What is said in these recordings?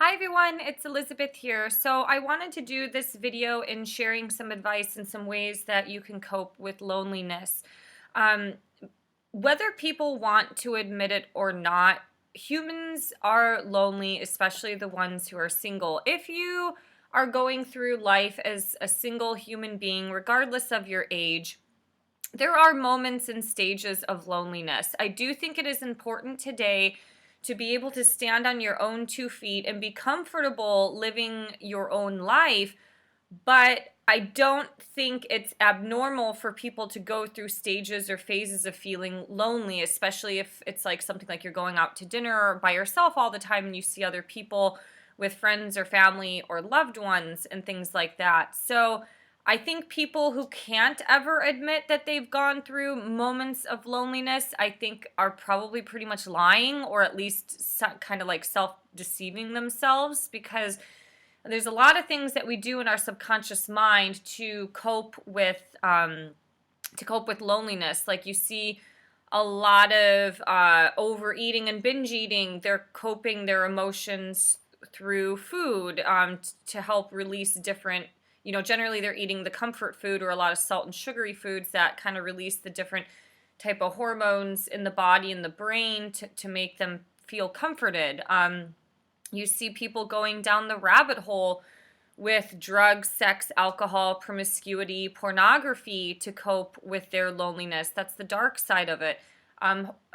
Hi everyone, it's Elizabeth here. So I wanted to do this video in sharing some advice and some ways that you can cope with loneliness. Um, Whether people want to admit it or not, humans are lonely, especially the ones who are single. If you are going through life as a single human being, regardless of your age, there are moments and stages of loneliness. I do think it is important today to be able to stand on your own 2 feet and be comfortable living your own life, but I don't think it's abnormal for people to go through stages or phases of feeling lonely, especially if it's like something like you're going out to dinner by yourself all the time and you see other people with friends or family or loved ones and things like that. So I think people who can't ever admit that they've gone through moments of loneliness, I think are probably pretty much lying, or at least kind of like self-deceiving themselves, because there's a lot of things that we do in our subconscious mind to cope with loneliness. Like you see a lot of overeating and binge eating. They're coping their emotions through food to help release different. Generally they're eating the comfort food or a lot of salt and sugary foods that kind of release the different type of hormones in the body and the brain to make them feel comforted. You see people going down the rabbit hole with drugs, sex, alcohol, promiscuity, pornography to cope with their loneliness. That's the dark side of it.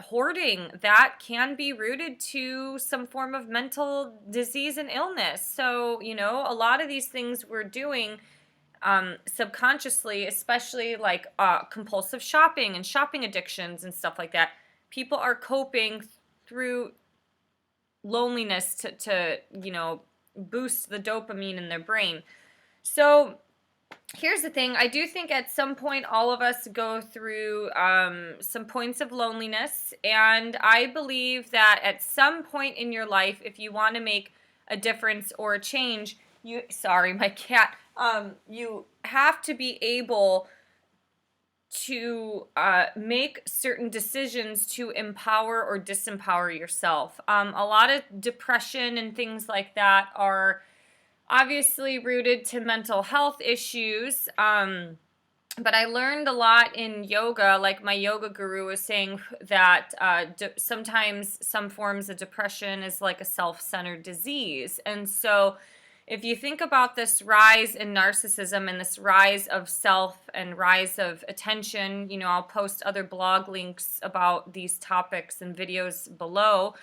Hoarding, that can be rooted to some form of mental disease and illness. So, a lot of these things we're doing subconsciously, especially like compulsive shopping and shopping addictions and stuff like that, people are coping through loneliness to boost the dopamine in their brain. So here's the thing. I do think at some point all of us go through some points of loneliness, and I believe that at some point in your life, if you want to make a difference or a change, sorry, my cat, you have to be able to make certain decisions to empower or disempower yourself. A lot of depression and things like that are obviously rooted to mental health issues. But I learned a lot in yoga, like my yoga guru was saying that sometimes some forms of depression is like a self-centered disease. And so if you think about this rise in narcissism and this rise of self and rise of attention, I'll post other blog links about these topics and videos below.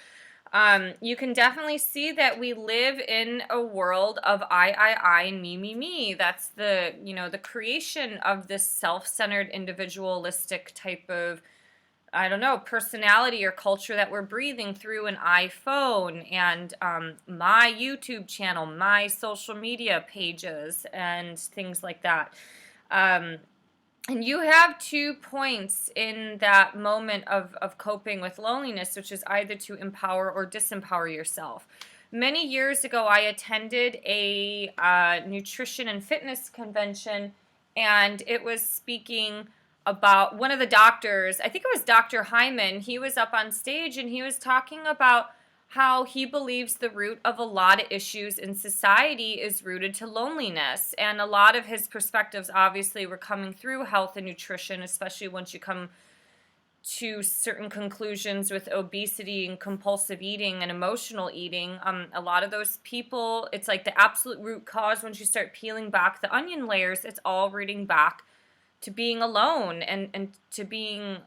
You can definitely see that we live in a world of I, and me. That's the creation of this self-centered, individualistic type of, I don't know, personality or culture that we're breathing through an iPhone and my YouTube channel, my social media pages, and things like that. And you have 2 points in that moment of coping with loneliness, which is either to empower or disempower yourself. Many years ago, I attended a nutrition and fitness convention, and it was speaking about one of the doctors. I think it was Dr. Hyman. He was up on stage and he was talking about how he believes the root of a lot of issues in society is rooted to loneliness. And a lot of his perspectives obviously were coming through health and nutrition, especially once you come to certain conclusions with obesity and compulsive eating and emotional eating. A lot of those people, it's like the absolute root cause. Once you start peeling back the onion layers, it's all rooting back to being alone and to being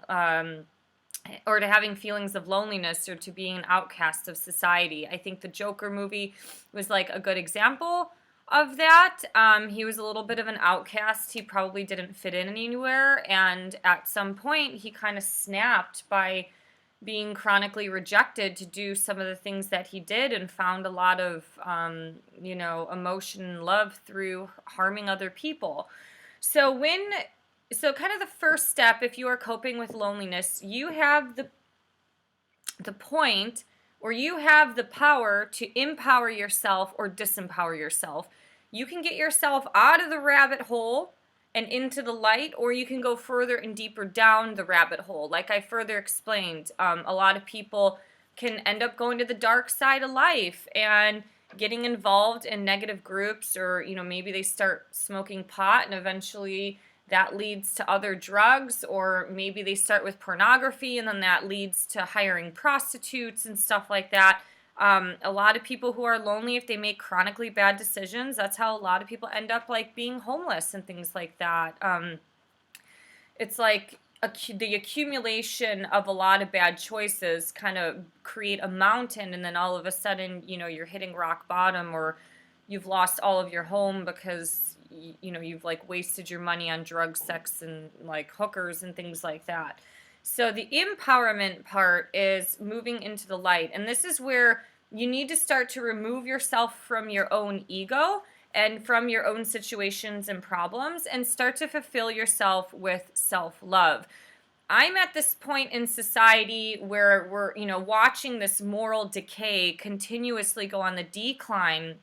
or to having feelings of loneliness or to being an outcast of society. I think the Joker movie was like a good example of that. He was a little bit of an outcast. He probably didn't fit in anywhere, and at some point he kind of snapped by being chronically rejected to do some of the things that he did, and found a lot of emotion and love through harming other people. So kind of the first step, if you are coping with loneliness, you have the point, or you have the power to empower yourself or disempower yourself. You can get yourself out of the rabbit hole and into the light, or you can go further and deeper down the rabbit hole. Like I further explained, a lot of people can end up going to the dark side of life, and getting involved in negative groups, or, maybe they start smoking pot and eventually that leads to other drugs, or maybe they start with pornography and then that leads to hiring prostitutes and stuff like that. A lot of people who are lonely, if they make chronically bad decisions, that's how a lot of people end up like being homeless and things like that. It's like the accumulation of a lot of bad choices kind of create a mountain, and then all of a sudden, you're hitting rock bottom, or you've lost all of your home because you've like wasted your money on drugs, sex, and like hookers and things like that. So the empowerment part is moving into the light, and this is where you need to start to remove yourself from your own ego and from your own situations and problems, and start to fulfill yourself with self-love. I'm at this point in society where we're, watching this moral decay continuously go on the decline,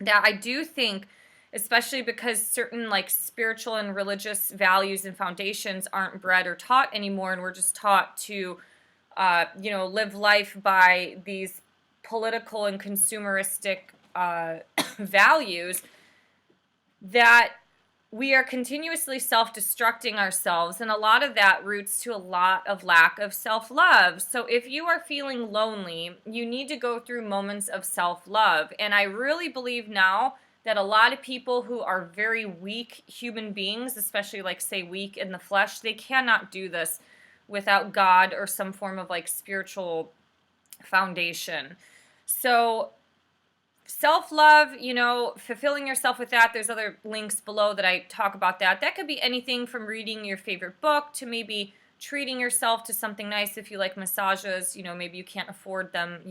that I do think, especially because certain like spiritual and religious values and foundations aren't bred or taught anymore, and we're just taught to, live life by these political and consumeristic values, that we are continuously self-destructing ourselves, and a lot of that roots to a lot of lack of self-love. So if you are feeling lonely, you need to go through moments of self-love. And I really believe now that a lot of people who are very weak human beings, especially like say weak in the flesh, they cannot do this without God or some form of like spiritual foundation. So self-love, fulfilling yourself with that, there's other links below that I talk about that. That could be anything from reading your favorite book to maybe treating yourself to something nice. If you like massages, maybe you can't afford them,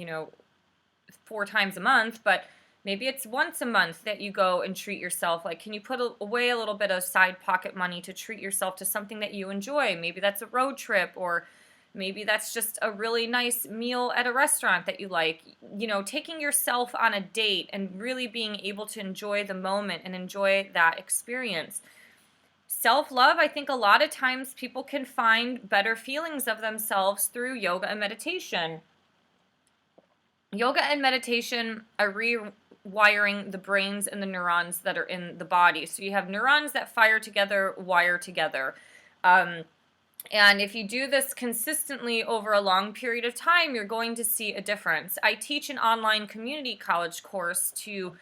4 times a month, but maybe it's once a month that you go and treat yourself. Like, can you put away a little bit of side pocket money to treat yourself to something that you enjoy? Maybe that's a road trip, or maybe that's just a really nice meal at a restaurant that you like. Taking yourself on a date and really being able to enjoy the moment and enjoy that experience. Self-love, I think a lot of times people can find better feelings of themselves through yoga and meditation. Yoga and meditation are rewiring the brains and the neurons that are in the body. So you have neurons that fire together, wire together. And if you do this consistently over a long period of time, you're going to see a difference. I teach an online community college course to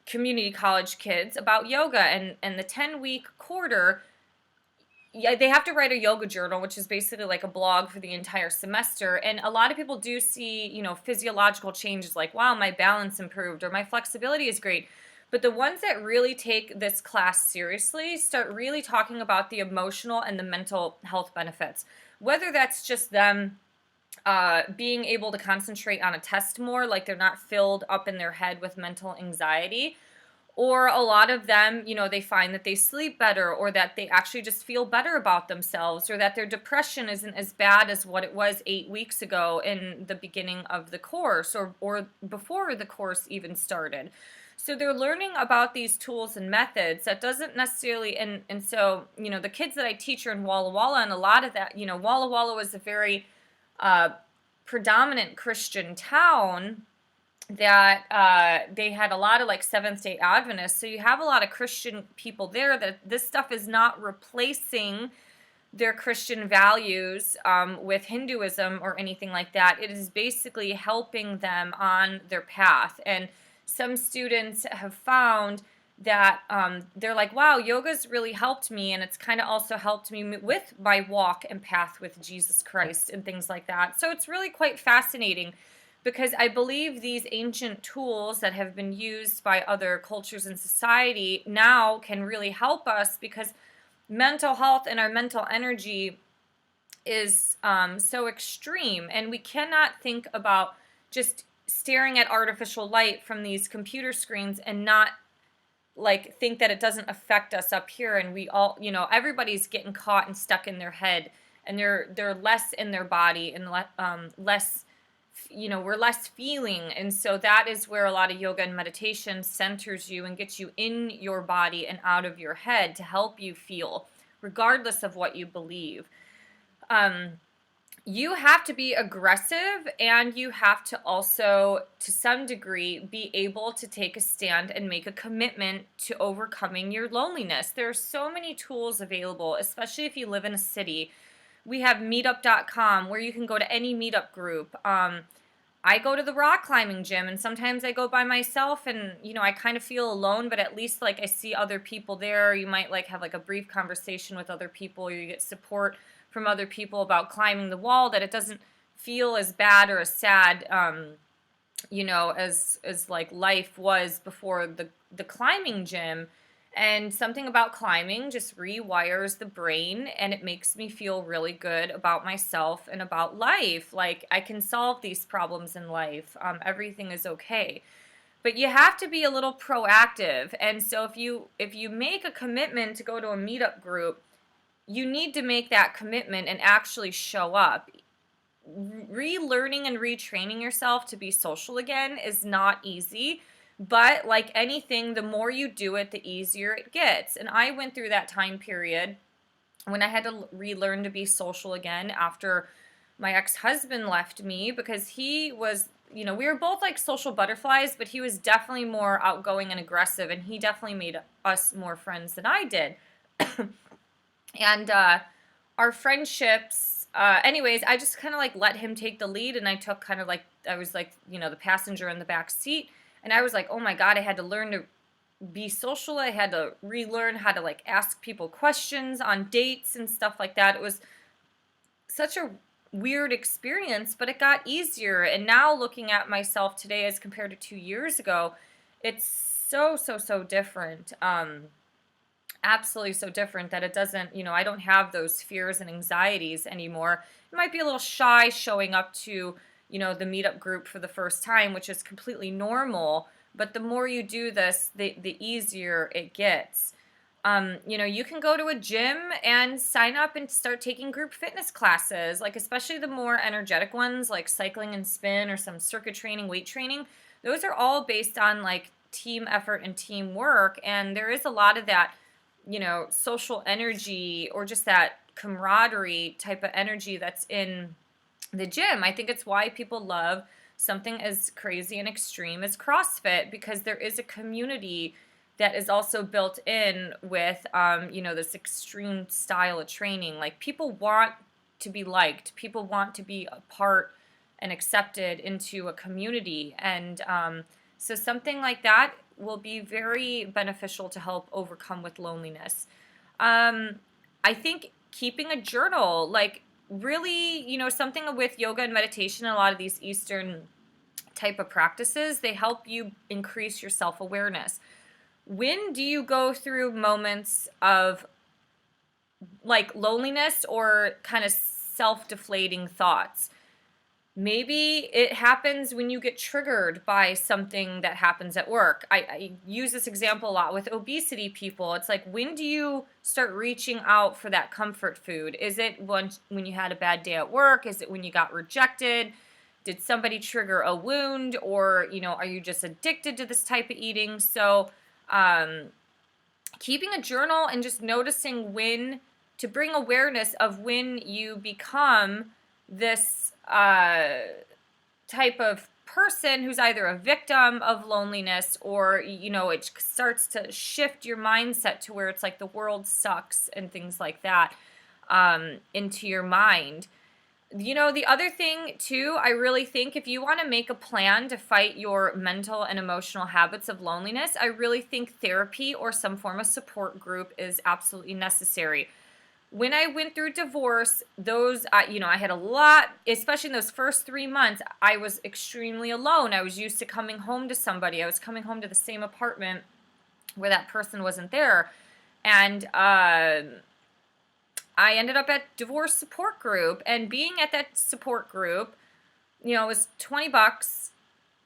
community college kids about yoga, and the 10-week quarter, they have to write a yoga journal, which is basically like a blog for the entire semester. And a lot of people do see, physiological changes like, wow, my balance improved, or my flexibility is great. But the ones that really take this class seriously start really talking about the emotional and the mental health benefits. Whether that's just them being able to concentrate on a test more, like they're not filled up in their head with mental anxiety, or a lot of them, they find that they sleep better, or that they actually just feel better about themselves, or that their depression isn't as bad as what it was 8 weeks ago in the beginning of the course, or before the course even started. So they're learning about these tools and methods that doesn't necessarily, and so, the kids that I teach are in Walla Walla, and a lot of that, Walla Walla was a very predominant Christian town, that they had a lot of like Seventh-day Adventists. So you have a lot of Christian people there, that this stuff is not replacing their Christian values with Hinduism or anything like that. It is basically helping them on their path. And some students have found that they're like, wow, yoga's really helped me, and it's kind of also helped me with my walk and path with Jesus Christ and things like that. So it's really quite fascinating, because I believe these ancient tools that have been used by other cultures and society now can really help us, because mental health and our mental energy is so extreme, and we cannot think about just staring at artificial light from these computer screens and not like think that it doesn't affect us up here. And we all, everybody's getting caught and stuck in their head, and they're less in their body, and less, we're less feeling. And so that is where a lot of yoga and meditation centers you and gets you in your body and out of your head to help you feel, regardless of what you believe. you have to be aggressive, and you have to also, to some degree, be able to take a stand and make a commitment to overcoming your loneliness. There are so many tools available, especially if you live in a city. We have meetup.com where you can go to any meetup group. I go to the rock climbing gym, and sometimes I go by myself, and I kind of feel alone, but at least like I see other people there. You might like have like a brief conversation with other people, or you get support from other people about climbing the wall, that it doesn't feel as bad or as sad, as like life was before the climbing gym. And something about climbing just rewires the brain, and it makes me feel really good about myself and about life. Like, I can solve these problems in life. Everything is okay. But you have to be a little proactive. And so if you make a commitment to go to a meetup group, you need to make that commitment and actually show up. Relearning and retraining yourself to be social again is not easy, but like anything, the more you do it, the easier it gets. And I went through that time period when I had to relearn to be social again after my ex-husband left me, because he was, we were both like social butterflies, but he was definitely more outgoing and aggressive, and he definitely made us more friends than I did. And our friendships, anyways, I just kind of like let him take the lead, and I took kind of like, I was like, the passenger in the back seat. And I was like, oh my God, I had to learn to be social. I had to relearn how to like ask people questions on dates and stuff like that. It was such a weird experience, but it got easier. And now looking at myself today as compared to 2 years ago, it's so, so, so different. Absolutely so different that it doesn't, I don't have those fears and anxieties anymore. It might be a little shy showing up to, the meetup group for the first time, which is completely normal. But the more you do this, the easier it gets. You can go to a gym and sign up and start taking group fitness classes, like especially the more energetic ones, like cycling and spin or some circuit training, weight training. Those are all based on like team effort and teamwork. And there is a lot of that social energy, or just that camaraderie type of energy that's in the gym. I think it's why people love something as crazy and extreme as CrossFit, because there is a community that is also built in with, this extreme style of training. Like, people want to be liked. People want to be a part and accepted into a community. And so something like that will be very beneficial to help overcome with loneliness. I think keeping a journal, like really, something with yoga and meditation, a lot of these Eastern type of practices, they help you increase your self-awareness. When do you go through moments of like loneliness or kind of self-deflating thoughts? Maybe it happens when you get triggered by something that happens at work. I use this example a lot with obesity people. It's like, when do you start reaching out for that comfort food? Is it when you had a bad day at work? Is it when you got rejected? Did somebody trigger a wound? Or, are you just addicted to this type of eating? So keeping a journal and just noticing when to bring awareness of when you become this type of person who's either a victim of loneliness, or it starts to shift your mindset to where it's like the world sucks and things like that into your mind. The other thing too, I really think if you want to make a plan to fight your mental and emotional habits of loneliness, I really think therapy or some form of support group is absolutely necessary. When I went through divorce, I had a lot, especially in those first 3 months, I was extremely alone. I was used to coming home to somebody. I was coming home to the same apartment where that person wasn't there. And I ended up at divorce support group, and being at that support group, it was $20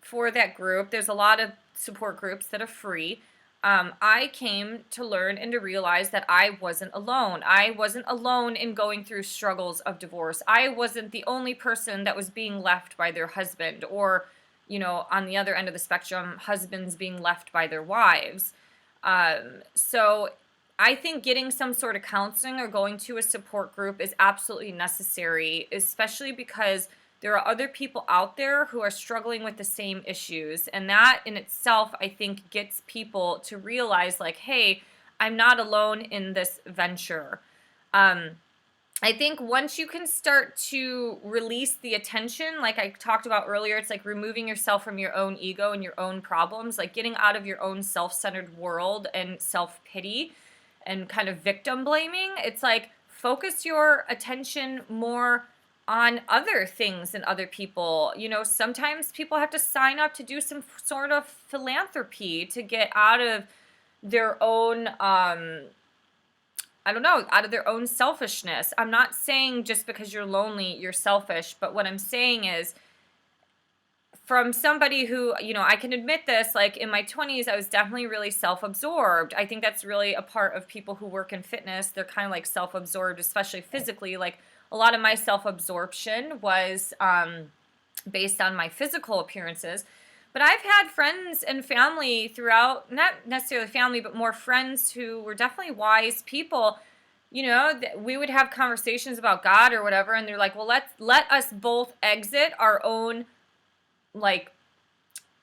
for that group. There's a lot of support groups that are free. I came to learn and to realize that I wasn't alone. I wasn't alone in going through struggles of divorce. I wasn't the only person that was being left by their husband, or, on the other end of the spectrum, husbands being left by their wives. So I think getting some sort of counseling or going to a support group is absolutely necessary, especially because there are other people out there who are struggling with the same issues. And that in itself, I think, gets people to realize, like, hey, I'm not alone in this venture. Um, I think once you can start to release the attention, like I talked about earlier, it's like removing yourself from your own ego and your own problems, like getting out of your own self-centered world and self-pity and kind of victim blaming. It's like focus your attention more on other things and other people. You know, sometimes people have to sign up to do some sort of philanthropy to get out of their own I don't know, out of their own selfishness. I'm not saying just because you're lonely, you're selfish, but what I'm saying is from somebody who, you know, I can admit this, like in my 20s, I was definitely really self-absorbed. I think that's really a part of people who work in fitness. They're kind of like self-absorbed, especially physically. Like a lot of my self-absorption was based on my physical appearances. But I've had friends and family throughout, not necessarily family, but more friends who were definitely wise people. You know, we would have conversations about God or whatever, and they're like, well, let us both exit our own, like,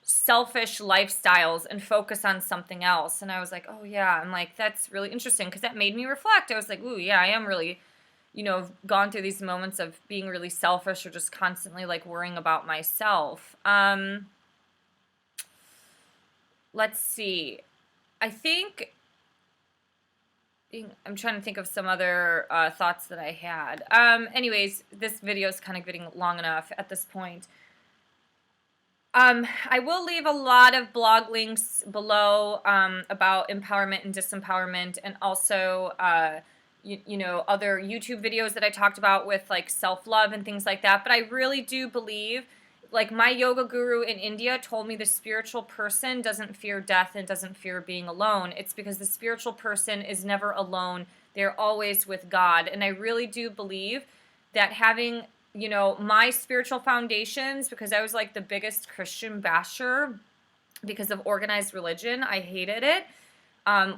selfish lifestyles and focus on something else. And I was like, oh, yeah. I'm like, that's really interesting because that made me reflect. I was like, ooh, yeah, I am really, you know, gone through these moments of being really selfish or just constantly, like, worrying about myself. Let's see. I think I'm trying to think of some other thoughts that I had. Anyways, this video is kind of getting long enough at this point. I will leave a lot of blog links below about empowerment and disempowerment, and also you know, other YouTube videos that I talked about with like self-love and things like that. But I really do believe, like my yoga guru in India told me, the spiritual person doesn't fear death and doesn't fear being alone. It's because the spiritual person is never alone. They're always with God. And I really do believe that having, you know, my spiritual foundations, because I was like the biggest Christian basher because of organized religion. I hated it.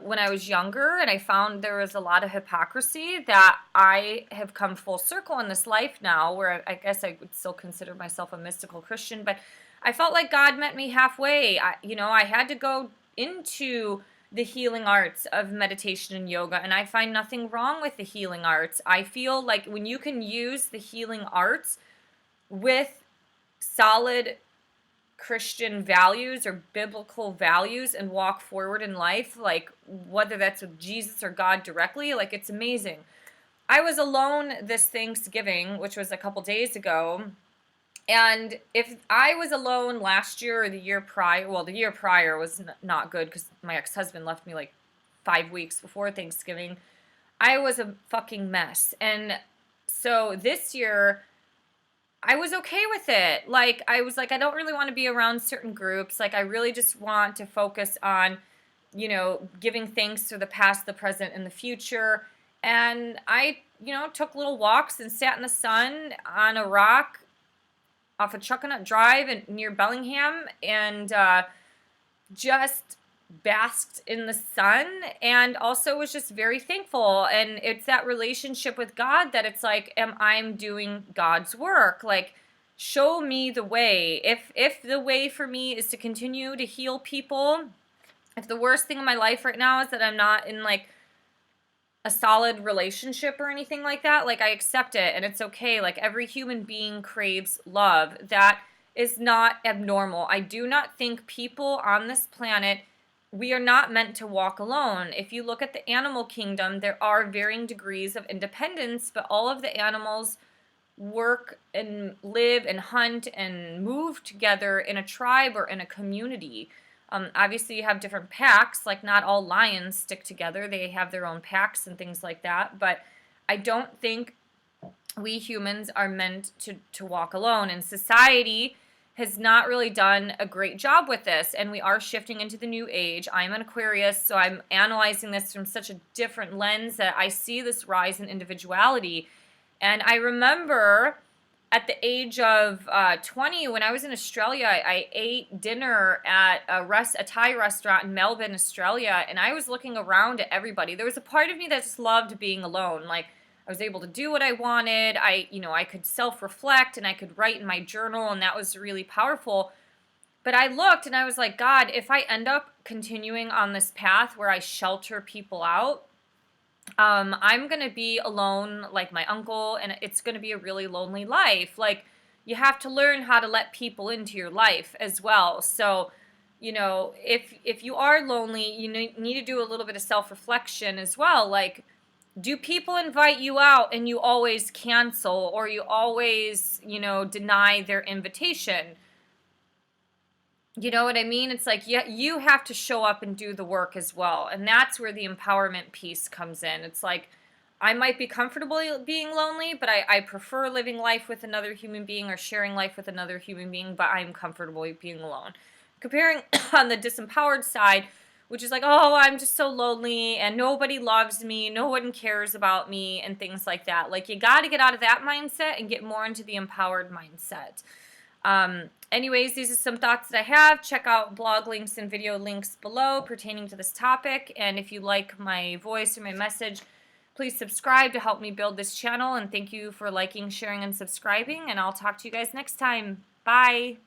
When I was younger, and I found there was a lot of hypocrisy, that I have come full circle in this life now, where I guess I would still consider myself a mystical Christian, but I felt like God met me halfway. You know, I had to go into the healing arts of meditation and yoga, and I find nothing wrong with the healing arts. I feel like when you can use the healing arts with solid Christian values or biblical values and walk forward in life, like whether that's with Jesus or God directly, like it's amazing. I was alone this Thanksgiving, which was a couple days ago, and if I was alone last year or the year prior, well, the year prior was not good because my ex-husband left me like 5 weeks before Thanksgiving. I was a fucking mess. And so this year I was okay with it. Like, I was like, I don't really want to be around certain groups. Like, I really just want to focus on, you know, giving thanks for the past, the present, and the future. And I, you know, took little walks and sat in the sun on a rock off of Chuckanut Drive near Bellingham, and just basked in the sun, and also was just very thankful. And it's that relationship with God that it's like, I'm doing God's work. Like, show me the way. If the way for me is to continue to heal people, if the worst thing in my life right now is that I'm not in like a solid relationship or anything like that, like I accept it and it's okay. Like every human being craves love. That is not abnormal. I do not think people on this planet, we are not meant to walk alone. If you look at the animal kingdom, there are varying degrees of independence, but all of the animals work and live and hunt and move together in a tribe or in a community. Obviously, you have different packs, like not all lions stick together. They have their own packs and things like that. But I don't think we humans are meant to walk alone. And society has not really done a great job with this. And we are shifting into the new age. I'm an Aquarius, so I'm analyzing this from such a different lens that I see this rise in individuality. And I remember at the age of 20, when I was in Australia, I ate dinner at a Thai restaurant in Melbourne, Australia, and I was looking around at everybody. There was a part of me that just loved being alone. Like, I was able to do what I wanted. I could self-reflect and I could write in my journal, and that was really powerful. But I looked and I was like, God, if I end up continuing on this path where I shelter people out, I'm going to be alone like my uncle, and it's going to be a really lonely life. Like, you have to learn how to let people into your life as well. So, if you are lonely, you need to do a little bit of self-reflection as well. Like, do people invite you out and you always cancel, or you always, deny their invitation? You know what I mean? It's like, yeah, you have to show up and do the work as well. And that's where the empowerment piece comes in. It's like, I might be comfortable being lonely, but I prefer living life with another human being or sharing life with another human being, but I'm comfortable being alone. Comparing on the disempowered side, which is like, oh, I'm just so lonely and nobody loves me, no one cares about me, and things like that. Like, you got to get out of that mindset and get more into the empowered mindset. Anyways, these are some thoughts that I have. Check out blog links and video links below pertaining to this topic. And if you like my voice or my message, please subscribe to help me build this channel. And thank you for liking, sharing, and subscribing. And I'll talk to you guys next time. Bye.